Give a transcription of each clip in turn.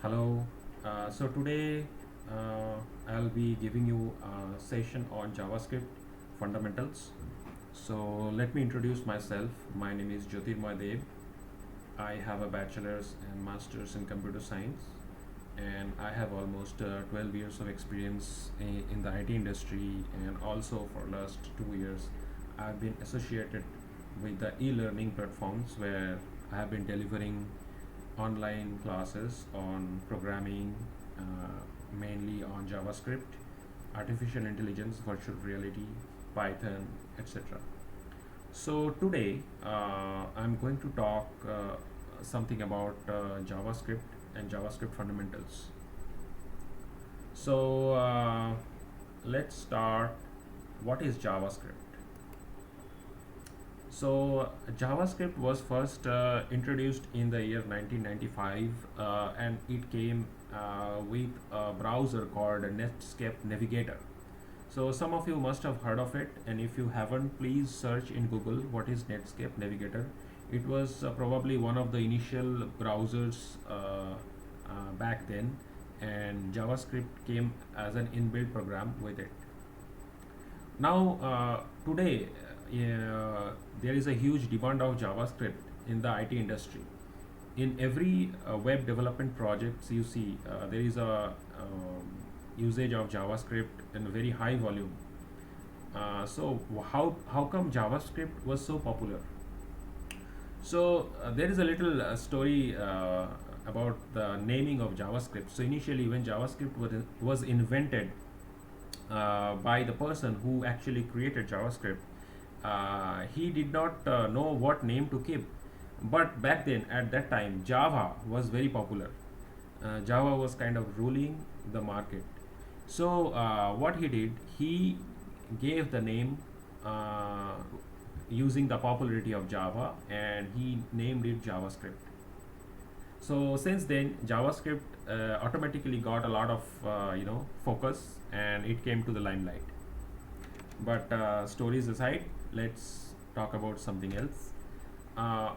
Hello. So today I'll be giving you a session on JavaScript fundamentals. So let me introduce myself. My name is Jyotirmoy Dev. I have a bachelor's and master's in computer science, and I have almost 12 years of experience in the IT industry, and also for last 2 years I've been associated with the e-learning platforms where I have been delivering online classes on programming, mainly on JavaScript, artificial intelligence, virtual reality, Python, etc. So today I'm going to talk something about JavaScript and JavaScript fundamentals. So let's start. What is JavaScript? So JavaScript was first introduced in the year 1995, and it came with a browser called Netscape Navigator. So some of you must have heard of it, and if you haven't, please search in Google what is Netscape Navigator. It was probably one of the initial browsers back then, and JavaScript came as an inbuilt program with it. Now, today, there is a huge demand of JavaScript in the IT industry. In every web development projects you see, there is a usage of JavaScript in a very high volume. So how come JavaScript was so popular? So there is a little story about the naming of JavaScript. So initially, when JavaScript was invented by the person who actually created JavaScript, he did not know what name to keep. But back then, at that time, Java was very popular. Java was kind of ruling the market. So what he did, he gave the name using the popularity of Java, and he named it JavaScript. So since then, JavaScript automatically got a lot of focus, and it came to the limelight. But stories aside, let's talk about something else.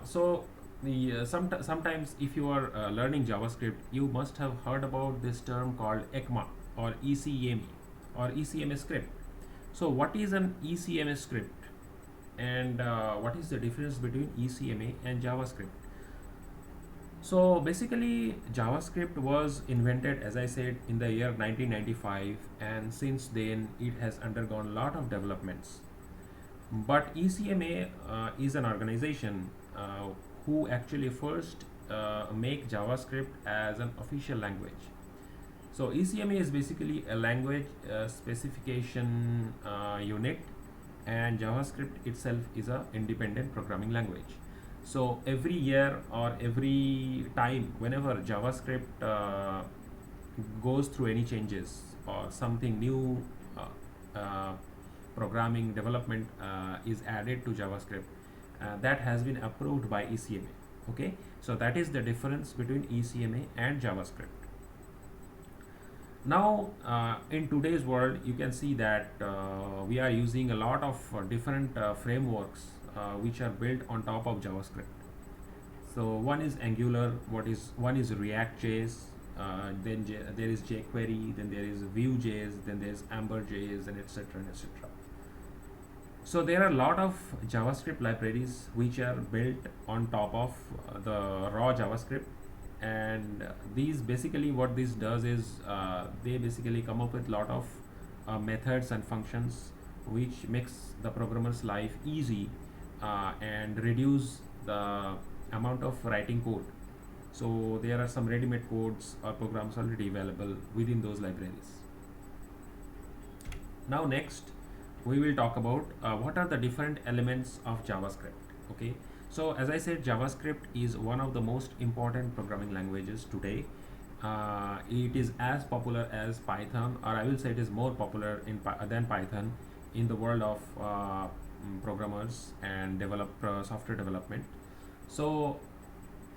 So the sometimes if you are learning JavaScript, you must have heard about this term called ECMA or ECMA or ECMA script. So what is an ECMA script, and what is the difference between ECMA and JavaScript? So basically, JavaScript was invented, as I said, in the year 1995, and since then it has undergone a lot of developments. But ECMA is an organization who actually first make JavaScript as an official language. So ECMA is basically a language specification unit, and JavaScript itself is a independent programming language. So every year or every time, whenever JavaScript goes through any changes or something new programming development is added to JavaScript, that has been approved by ECMA. Okay, so that is the difference between ECMA and JavaScript. Now, in today's world, you can see that we are using a lot of different frameworks which are built on top of JavaScript. So one is Angular, one is React.js, there is jQuery, then there is Vue.js, then there is Ember.js, and etc. and etc. So there are a lot of JavaScript libraries which are built on top of the raw JavaScript, and these basically what this does is they basically come up with a lot of methods and functions which makes the programmer's life easy and reduce the amount of writing code. So there are some ready-made codes or programs already available within those libraries. Now next, we will talk about what are the different elements of JavaScript. Okay, so as I said, JavaScript is one of the most important programming languages today. It is as popular as Python, or I will say it is more popular than Python in the world of programmers and software development. So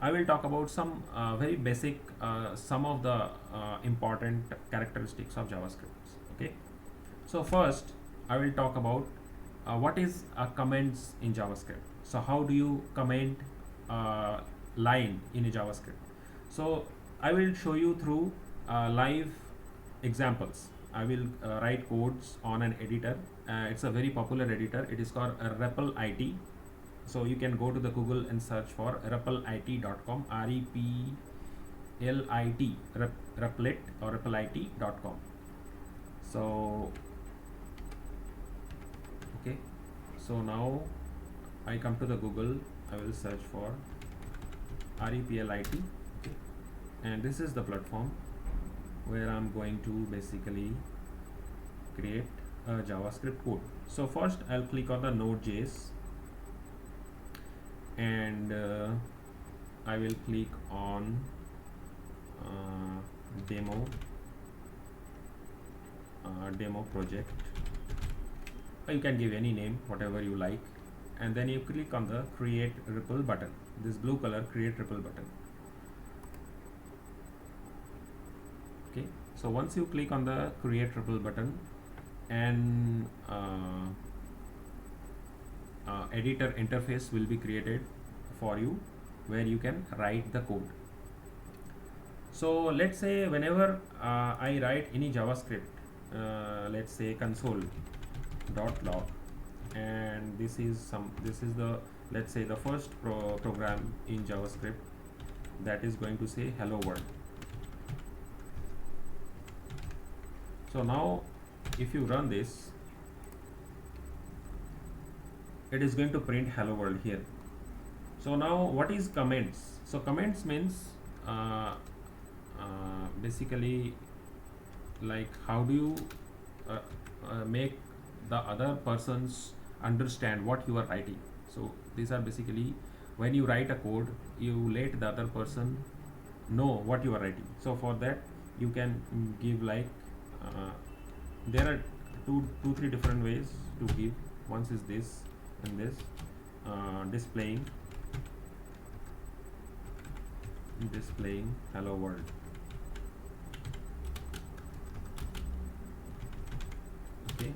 I will talk about some very basic, some of the important characteristics of JavaScript. Okay, so first I will talk about what is comments in JavaScript. So how do you comment line in a JavaScript? So I will show you through live examples. I will write codes on an editor. It's a very popular editor. It is called REPL IT. So you can go to the Google and search for repelit.com, REPLIT, Replit or repelit.com. So okay, so now I come to the Google. I will search for REPLIT. Okay, and this is the platform where I'm going to basically create a JavaScript code. So first I'll click on the Node.js, and I will click on demo project. You can give any name, whatever you like, and then you click on the create ripple button, this blue color create ripple button. Okay, so once you click on the create ripple button, and editor interface will be created for you where you can write the code. So let's say whenever I write any JavaScript, let's say console.log, and this is the, let's say, the first program in JavaScript that is going to say hello world. So now if you run this, it is going to print hello world here. So now what is comments? So comments means basically like how do you make the other persons understand what you are writing. So these are basically when you write a code, you let the other person know what you are writing. So for that you can give like there are three different ways to give. One is this and this, displaying hello world. Okay,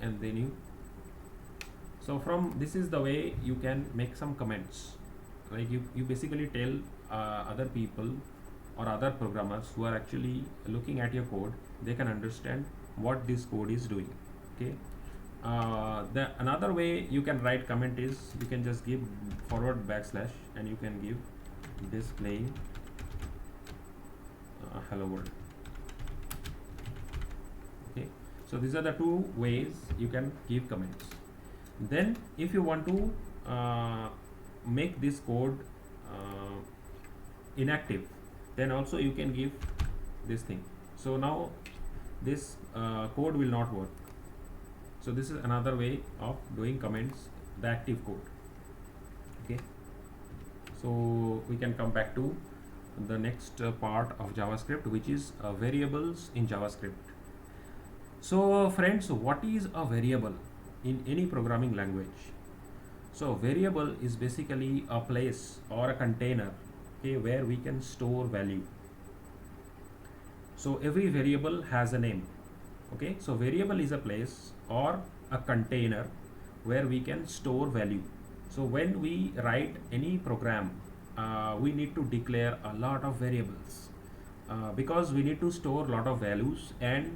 and then you, so from this is the way you can make some comments, like you basically tell other people or other programmers who are actually looking at your code, they can understand what this code is doing. Okay, the another way you can write comment is you can just give forward backslash and you can give displaying hello world. Okay, so these are the two ways you can give comments. Then if you want to make this code inactive, then also you can give this thing. So now this code will not work. So this is another way of doing comments, the active code. Okay, so we can come back to the next part of JavaScript, which is variables in JavaScript. So friends, what is a variable in any programming language? So variable is basically a place or a container, okay, where we can store value. So every variable has a name. Okay, so variable is a place or a container where we can store value. So when we write any program, we need to declare a lot of variables because we need to store a lot of values, and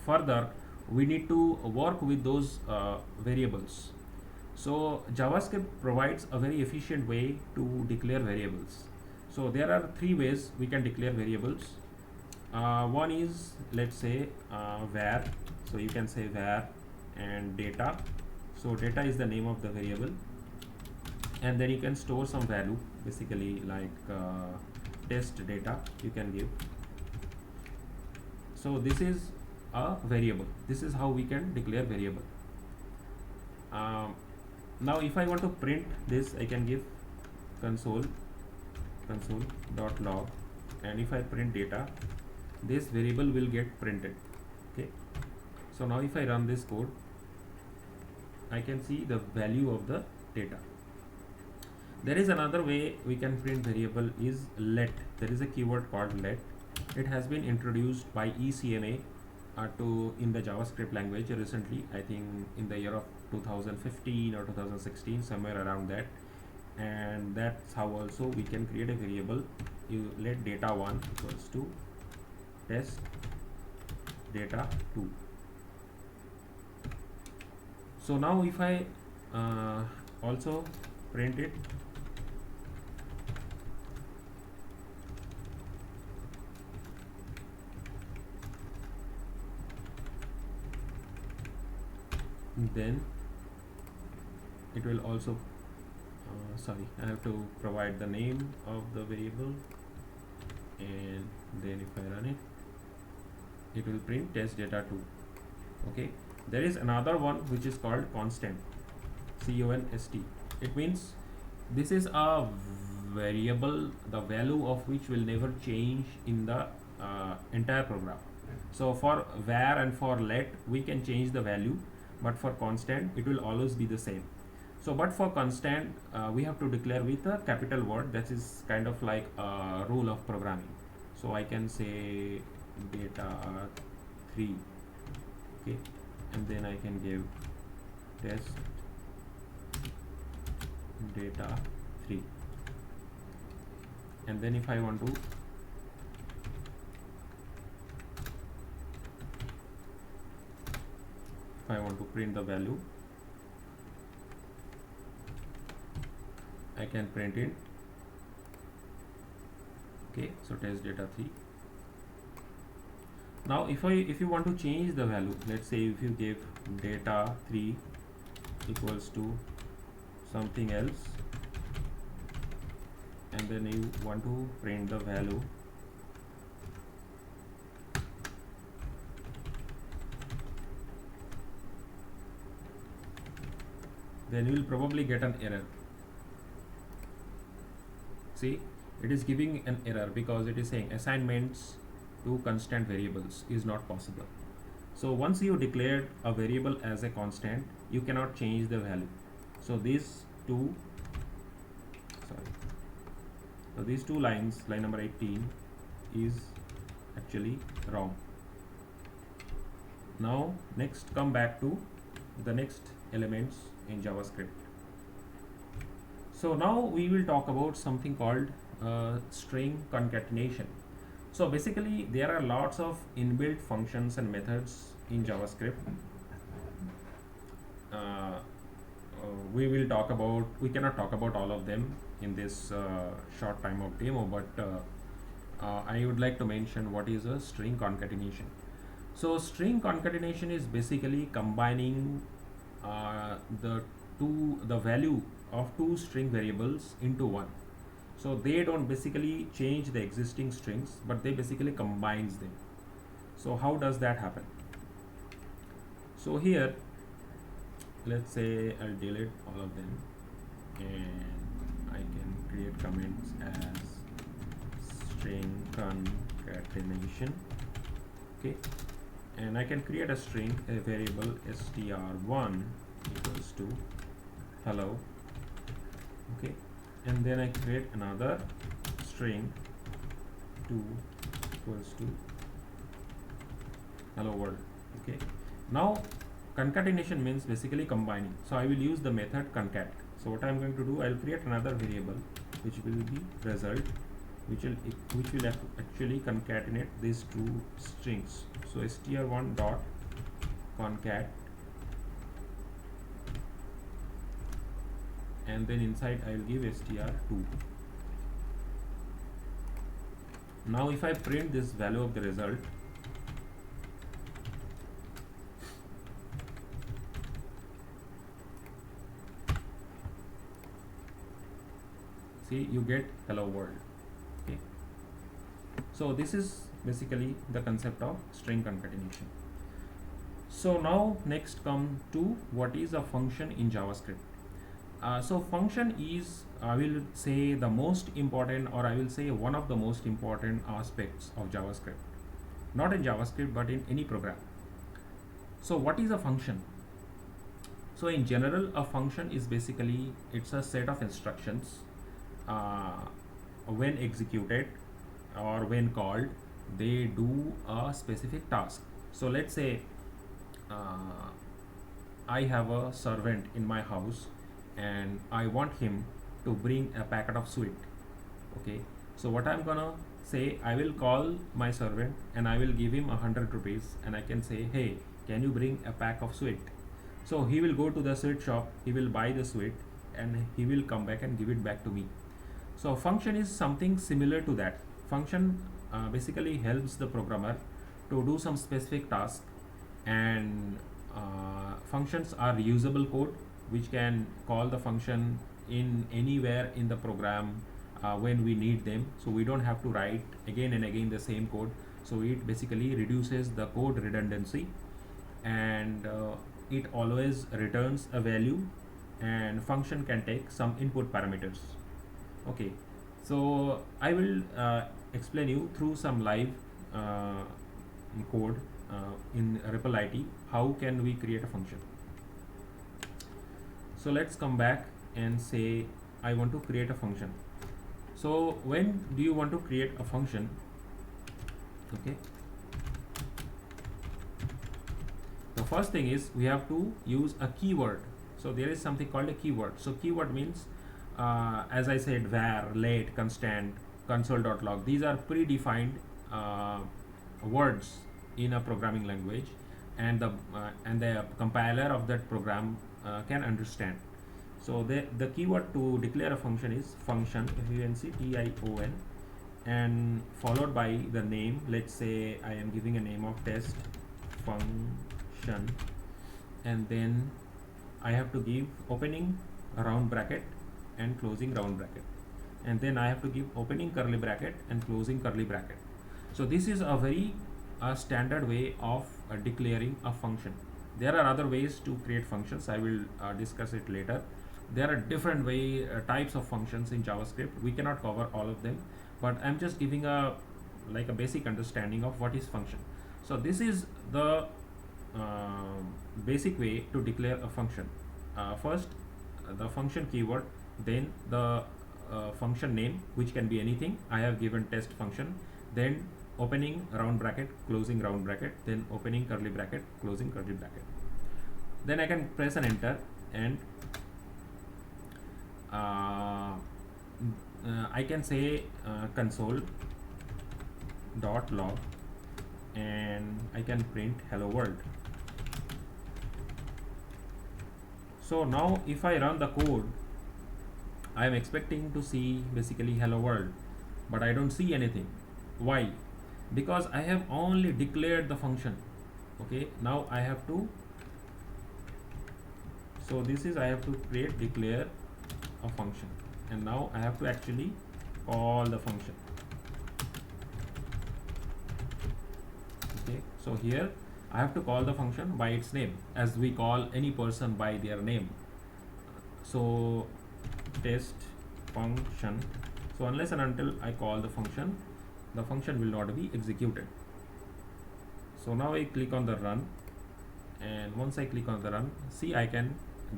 further we need to work with those variables. So JavaScript provides a very efficient way to declare variables. So there are three ways we can declare variables. One is, let's say, var. So you can say var and data. So data is the name of the variable, and then you can store some value, basically like test data you can give. So this is a variable. This is how we can declare variable. Now if I want to print this, I can give console.log, and if I print data, this variable will get printed. Okay, so now if I run this code, I can see the value of the data. There is another way we can print variable is let. There is a keyword called let. It has been introduced by ECMA in the JavaScript language recently, I think in the year of 2015 or 2016, somewhere around that. and that's how also we can create a variable. You let data1 equals to test data2. So now if I also print it, then it will also sorry, I have to provide the name of the variable, and then if I run it will print test data2. Okay, there is another one which is called constant, const. It means this is a variable, the value of which will never change in the entire program. So for var and for let we can change the value, but for constant it will always be the same. So but for constant we have to declare with a capital word. That is kind of like a rule of programming. So I can say data3, okay, and then I can give test data3, and then if I want to print the value, I can print it. Okay, so test data3. Now if you want to change the value, let's say if you give data3 equals to something else, and then you want to print the value, then you will probably get an error. See, it is giving an error because it is saying assignments to constant variables is not possible. So once you declared a variable as a constant, you cannot change the value. So these two lines, line number 18 is actually wrong. Now next, come back to the next elements in JavaScript. So now we will talk about something called string concatenation. So basically there are lots of inbuilt functions and methods in JavaScript. We cannot talk about all of them in this short time of demo, but I would like to mention what is a string concatenation. So string concatenation is basically combining the value of two string variables into one. So they don't basically change the existing strings, but they basically combines them. So how does that happen? So here, let's say I'll delete all of them, and I can create comments as string concatenation. Okay, and I can create a string, a variable str1 equals to hello. Okay, and then I create another string 2 equals to hello world. Okay, now concatenation means basically combining. So I will use the method concat. So what I'm going to do, I'll create another variable which will be result, which will actually concatenate these two strings. So str1 dot concat, and then inside I will give str2. Now if I print this value of the result, see, you get hello world. Okay, so this is basically the concept of string concatenation. So now next come to what is a function in JavaScript. So function is, I will say, the most important, or I will say one of the most important aspects of JavaScript. Not in JavaScript, but in any program. So what is a function? So in general, a function is basically, it's a set of instructions. When executed or when called, they do a specific task. So let's say I have a servant in my house, and I want him to bring a packet of sweet. Okay, so what I'm gonna say, I will call my servant and I will give him 100 rupees, and I can say, hey, can you bring a pack of sweet? So he will go to the sweet shop, he will buy the sweet, and he will come back and give it back to me. So function is something similar to that. Function basically helps the programmer to do some specific task, and functions are reusable code which can call the function in anywhere in the program when we need them. So we don't have to write again and again the same code. So it basically reduces the code redundancy, and it always returns a value, and function can take some input parameters. Okay, so I will explain you through some live code in Ripple IT how can we create a function. So let's come back and say I want to create a function. So when do you want to create a function? Okay, the first thing is we have to use a keyword. So there is something called a keyword. So keyword means as I said, var, let, constant, console.log, these are predefined words in a programming language, and the compiler of that program can understand. So the keyword to declare a function is function, function, and followed by the name. Let's say I am giving a name of test function, and then I have to give opening round bracket and closing round bracket, and then I have to give opening curly bracket and closing curly bracket. So this is a very standard way of declaring a function. There are other ways to create functions. I will discuss it later. There are different types of functions in JavaScript. We cannot cover all of them, but I'm just giving a basic understanding of what is function. So this is the basic way to declare a function. First, the function keyword, then the function name, which can be anything. I have given test function, then opening round bracket, closing round bracket, then opening curly bracket, closing curly bracket. Then I can press an enter, and I can say console.log, and I can print hello world. So now if I run the code, I am expecting to see basically hello world, but I don't see anything. Why? Because I have only declared the function. Okay, now I have to, so this is I have to declare a function, and now I have to actually call the function. Okay, so here I have to call the function by its name, as we call any person by their name. So test function. So unless and until I call the function will not be executed. So now I click on the run, and once I click on the run, see, I can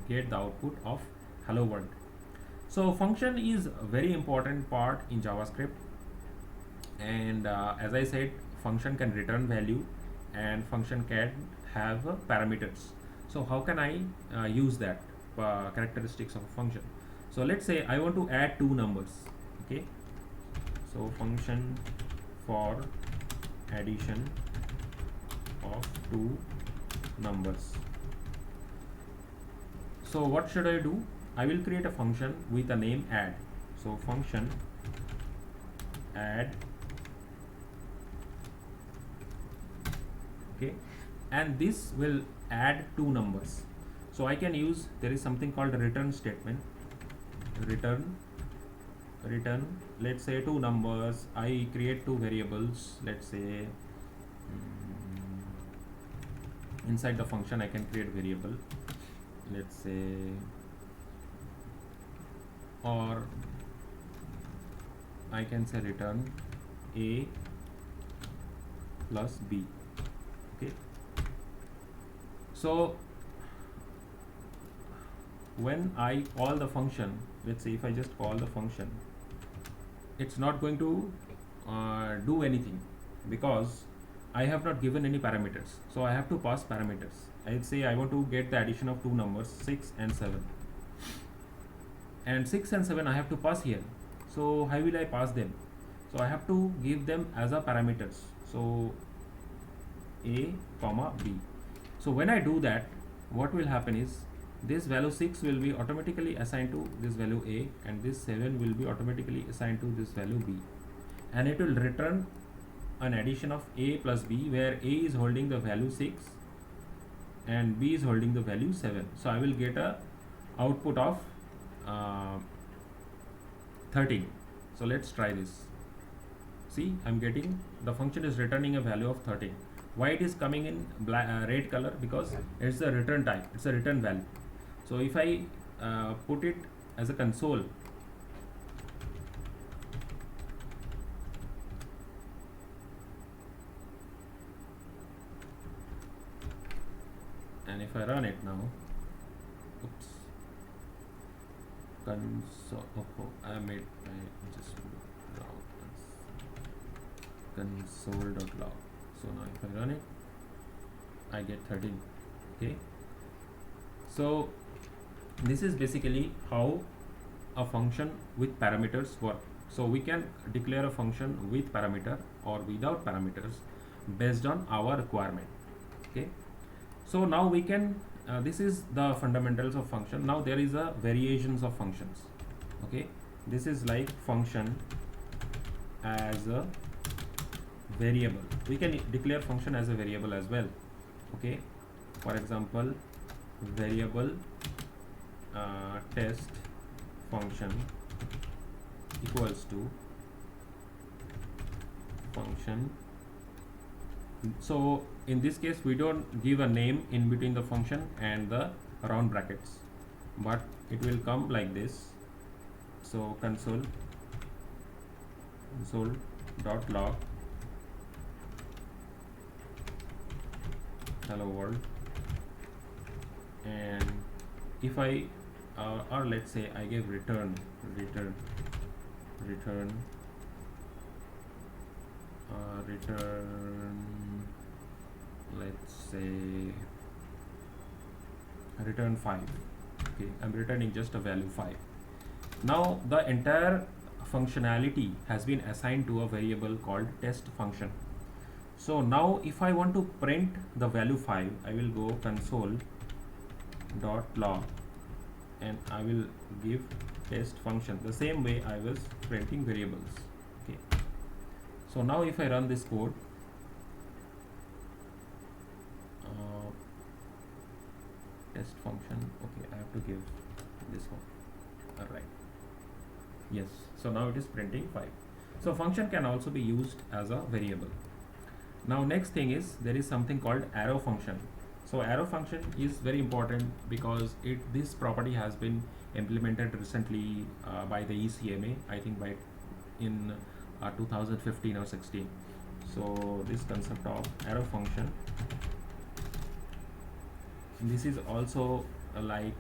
get the output of hello world. So function is a very important part in JavaScript, and as I said, function can return value, and function can have parameters. So how can I use that characteristics of a function? So let's say I want to add two numbers. Okay, so function for addition of two numbers. So what should I do? I will create a function with a name add. So function add, okay, and this will add two numbers. So I can use, there is something called a return statement. Return, let's say two numbers. I create two variables. Let's say inside the function I can create variable. Let's say, or I can say return A plus B. Okay, so when I call the function, let's say if I just call the function, it's not going to do anything because I have not given any parameters. So I have to pass parameters. I'd say I want to get the addition of two numbers, 6 and 7, and 6 and 7 I have to pass here. So how will I pass them? So I have to give them as a parameters. So a comma b. So when I do that, what will happen is this value 6 will be automatically assigned to this value a, and this 7 will be automatically assigned to this value b, and it will return an addition of a plus b, where a is holding the value 6 and b is holding the value 7. So I will get a output of 13. So let's try this. See, I'm getting, the function is returning a value of 13. Why it is coming in red color? Because it's a return type, it's a return value. So if I put it as a console, and if I run it now, oops, console, I made, I just console.log. So now if I run it, I get 13. Okay, so this is basically how a function with parameters work. So we can declare a function with parameter or without parameters based on our requirement. Okay, so now we can this is the fundamentals of function. Now there is a variations of functions. Okay, this is like function as a variable. We can declare function as a variable as well. Okay, for example, variable test function equals to function. So in this case we don't give a name in between the function and the round brackets, but it will come like this. So console dot log hello world, and if I or let's say I give return, let's say return 5. Okay, I'm returning just a value 5. Now the entire functionality has been assigned to a variable called test function. So now if I want to print the value 5, I will go console dot log and I will give test function the same way I was printing variables. Okay, so now if I run this code, test function, okay, I have to give this one. All right, yes, so now it is printing 5. So function can also be used as a variable. Now next thing is there is something called arrow function. So arrow function is very important because this property has been implemented recently by the ECMA, I think by in 2015 or 16. So this concept of arrow function, this is also like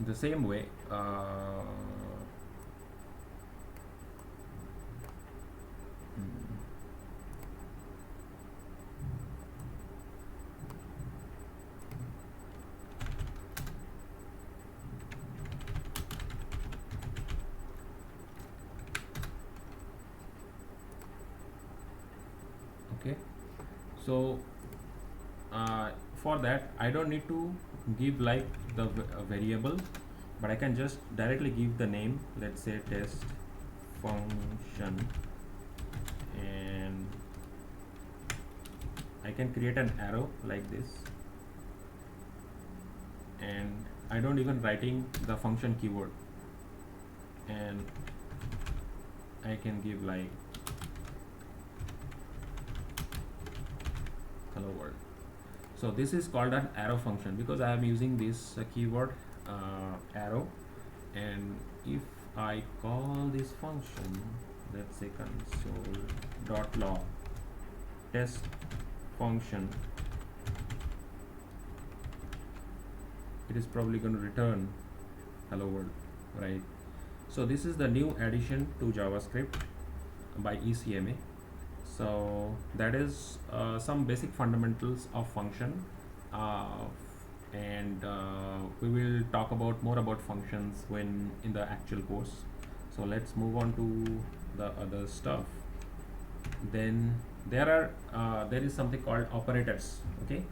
the same way okay, so for that I don't need to give like the variable, but I can just directly give the name, let's say test function, and I can create an arrow like this, and I don't even writing the function keyword, and I can give like hello world. So this is called an arrow function because I am using this keyword arrow, and if I call this function, let's say console dot log test function, it is probably going to return hello world, right? So this is the new addition to JavaScript by ECMA. So that is some basic fundamentals of function, and we will talk about more about functions when in the actual course. So let's move on to the other stuff. Then there is something called operators. Okay,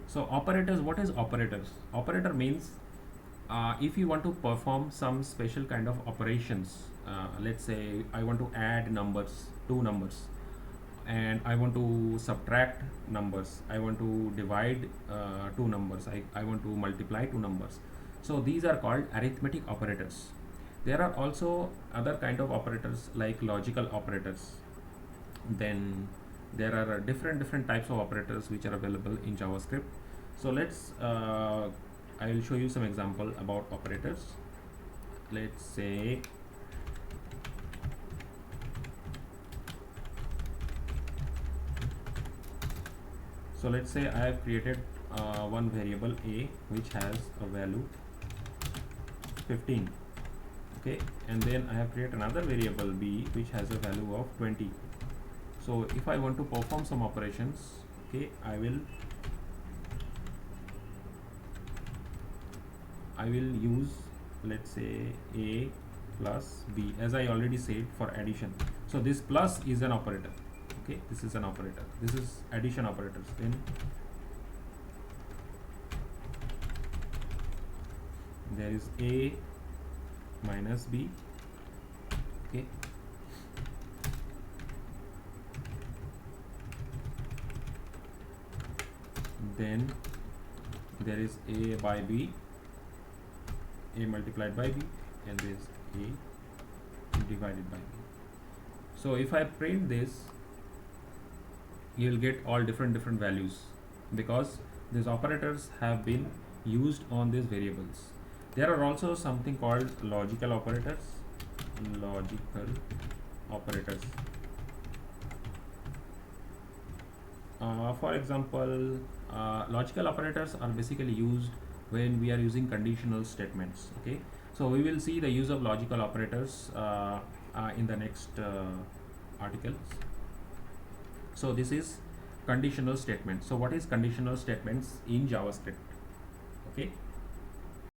so operators, what is operators? Operator means if you want to perform some special kind of operations, let's say I want to add numbers, two numbers, and I want to subtract numbers, I want to divide two numbers, I want to multiply two numbers. So these are called arithmetic operators. There are also other kind of operators like logical operators. Then there are different types of operators which are available in JavaScript. So let's I will show you some example about operators. Let's say I have created one variable a which has a value 15. Okay, and then I have created another variable b which has a value of 20. So if I want to perform some operations, okay, I will use, let's say, a plus b, as I already said, for addition. So this plus is an operator. Okay, this is an operator, this is addition operators. Then there is a minus b. Okay, then there is a by b, a multiplied by b, and there is a divided by b. So if I print this, you will get all different values because these operators have been used on these variables. There are also something called logical operators. For example, logical operators are basically used when we are using conditional statements. Okay, so we will see the use of logical operators in the next articles. So this is conditional statement. So what is conditional statements in JavaScript? Okay,